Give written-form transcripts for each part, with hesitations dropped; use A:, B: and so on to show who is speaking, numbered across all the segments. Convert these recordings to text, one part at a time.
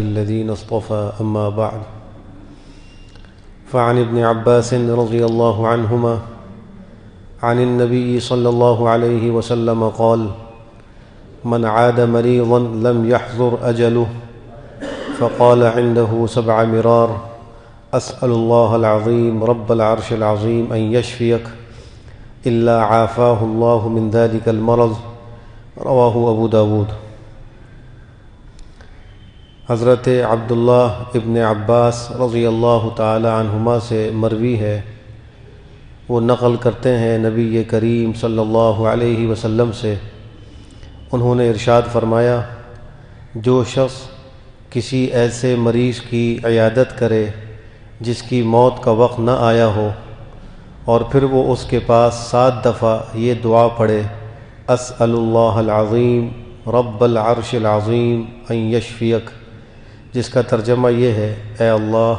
A: الذين اصطفى أما بعد فعن ابن عباس رضي الله عنهما عن النبي صلى الله عليه وسلم قال من عاد مريضا لم يحضر أجله فقال عنده 7 مرار أسأل الله العظيم رب العرش العظيم أن يشفيك إلا عافاه الله من ذلك المرض رواہ ابو داود۔ حضرت عبداللہ ابن عباس رضی اللہ تعالی عنہما سے مروی ہے، وہ نقل کرتے ہیں نبی کریم صلی اللہ علیہ وسلم سے، انہوں نے ارشاد فرمایا، جو شخص کسی ایسے مریض کی عیادت کرے جس کی موت کا وقت نہ آیا ہو اور پھر وہ اس کے پاس 7 دفعہ یہ دعا پڑھے، اسأل اللہ العظیم رب العرش العظیم ان یشفیک، جس کا ترجمہ یہ ہے، اے اللہ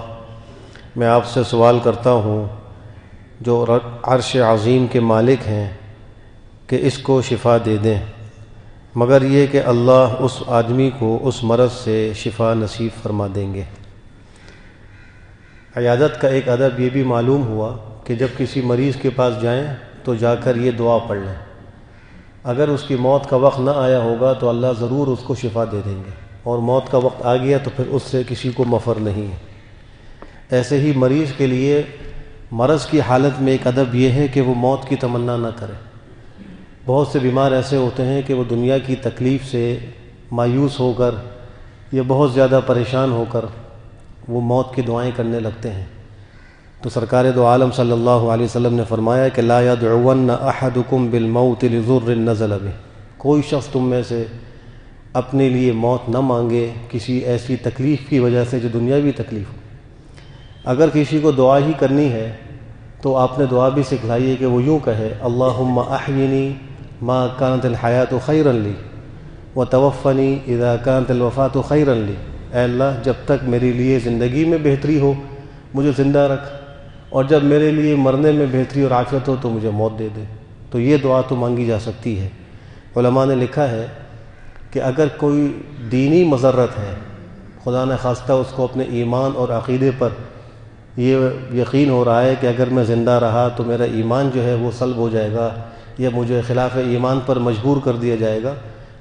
A: میں آپ سے سوال کرتا ہوں جو عرش عظیم کے مالک ہیں کہ اس کو شفا دے دیں، مگر یہ کہ اللہ اس آدمی کو اس مرض سے شفا نصیب فرما دیں گے۔ عیادت کا ایک ادب یہ بھی معلوم ہوا کہ جب کسی مریض کے پاس جائیں تو جا کر یہ دعا پڑھ لیں، اگر اس کی موت کا وقت نہ آیا ہوگا تو اللہ ضرور اس کو شفا دے دیں گے، اور موت کا وقت آ گیا تو پھر اس سے کسی کو مفر نہیں ہے۔ ایسے ہی مریض کے لیے مرض کی حالت میں ایک ادب یہ ہے کہ وہ موت کی تمنا نہ کرے۔ بہت سے بیمار ایسے ہوتے ہیں کہ وہ دنیا کی تکلیف سے مایوس ہو کر یا بہت زیادہ پریشان ہو کر وہ موت کی دعائیں کرنے لگتے ہیں، تو سرکار دو عالم صلی اللہ علیہ وسلم نے فرمایا کہ لا يدعون احدکم بالموت لضر نزل به، کوئی شخص تم میں سے اپنے لیے موت نہ مانگے کسی ایسی تکلیف کی وجہ سے جو دنیاوی تکلیف ہو۔ اگر کسی کو دعا ہی کرنی ہے تو آپ نے دعا بھی سکھلائی ہے کہ وہ یوں کہے، اللہم احینی ما کانت الحیات خیرا لی وتوفنی اذا کانت الوفات خیرا لی، اے اللہ جب تک میرے لیے زندگی میں بہتری ہو مجھے زندہ رکھ، اور جب میرے لیے مرنے میں بہتری اور عافیت ہو تو مجھے موت دے دے۔ تو یہ دعا تو مانگی جا سکتی ہے۔ علماء نے لکھا ہے کہ اگر کوئی دینی مضرت ہے، خدا نہ خواستہ اس کو اپنے ایمان اور عقیدے پر یہ یقین ہو رہا ہے کہ اگر میں زندہ رہا تو میرا ایمان جو ہے وہ سلب ہو جائے گا یا مجھے خلاف ایمان پر مجبور کر دیا جائے گا،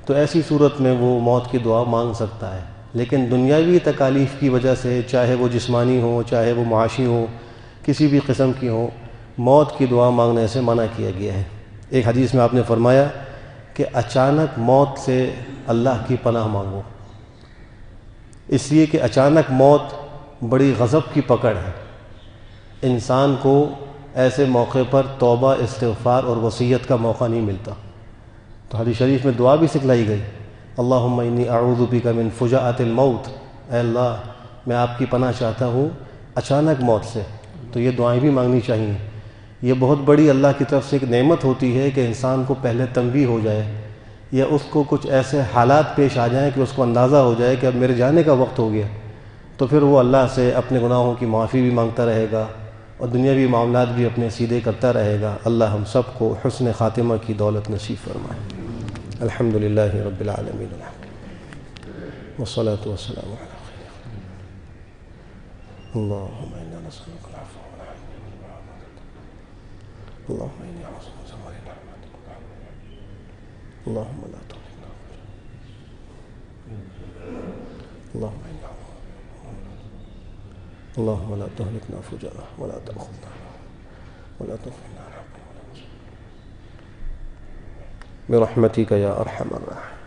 A: تو ایسی صورت میں وہ موت کی دعا مانگ سکتا ہے۔ لیکن دنیاوی تکالیف کی وجہ سے، چاہے وہ جسمانی ہوں چاہے وہ معاشی ہوں، کسی بھی قسم کی ہوں، موت کی دعا مانگنے سے منع کیا گیا ہے۔ ایک حدیث میں آپ نے فرمایا کہ اچانک موت سے اللہ کی پناہ مانگو، اس لیے کہ اچانک موت بڑی غضب کی پکڑ ہے، انسان کو ایسے موقع پر توبہ، استغفار اور وصیت کا موقع نہیں ملتا۔ تو حدیث شریف میں دعا بھی سکھلائی گئی، اللہم انی اعوذ بک من فجاءۃ الموت، اے اللہ میں آپ کی پناہ چاہتا ہوں اچانک موت سے۔ تو یہ دعائیں بھی مانگنی چاہیے۔ یہ بہت بڑی اللہ کی طرف سے ایک نعمت ہوتی ہے کہ انسان کو پہلے تنبیہ ہو جائے یا اس کو کچھ ایسے حالات پیش آ جائیں کہ اس کو اندازہ ہو جائے کہ اب میرے جانے کا وقت ہو گیا، تو پھر وہ اللہ سے اپنے گناہوں کی معافی بھی مانگتا رہے گا اور دنیاوی معاملات بھی اپنے سیدھے کرتا رہے گا۔ اللہ ہم سب کو حسن خاتمہ کی دولت نصیب فرمائے۔ الحمدللہ رب العالمین والصلاة والسلام علی خیر اللہم انا نسألک العفو اللهم إني أعوذ بك من زوال نعمتك اللهم لا تهلكنا اللهم إني اللهم لا تهلكنا فجأة ولا تأخذنا ولا تغفرنا برحمتك يا أرحم الراحمين۔